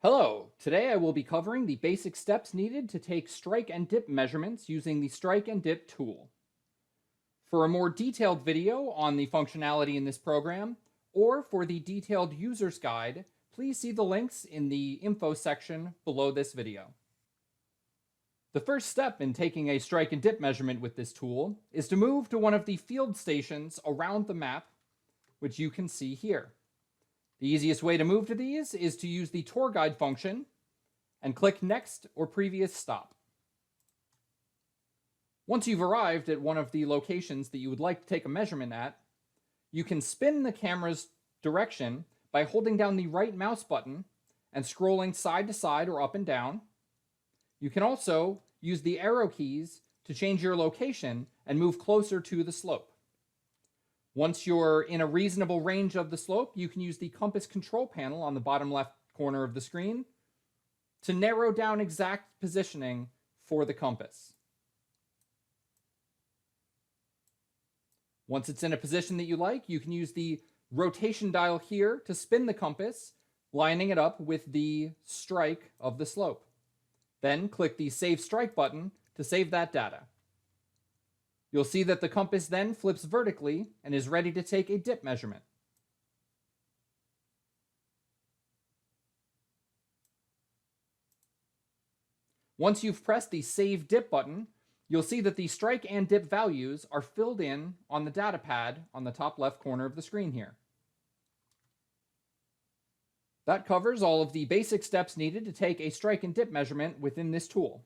Hello, today I will be covering the basic steps needed to take strike and dip measurements using the strike and dip tool. For a more detailed video on the functionality in this program, or for the detailed user's guide, please see the links in the info section below this video. The first step in taking a strike and dip measurement with this tool is to move to one of the field stations around the map, which you can see here. The easiest way to move to these is to use the tour guide function and click Next or Previous Stop. Once you've arrived at one of the locations that you would like to take a measurement at, you can spin the camera's direction by holding down the right mouse button and scrolling side to side or up and down. You can also use the arrow keys to change your location and move closer to the slope. Once you're in a reasonable range of the slope, you can use the compass control panel on the bottom left corner of the screen to narrow down exact positioning for the compass. Once it's in a position that you like, you can use the rotation dial here to spin the compass, lining it up with the strike of the slope. Then click the Save Strike button to save that data. You'll see that the compass then flips vertically and is ready to take a dip measurement. Once you've pressed the Save Dip button, you'll see that the strike and dip values are filled in on the data pad on the top left corner of the screen here. That covers all of the basic steps needed to take a strike and dip measurement within this tool.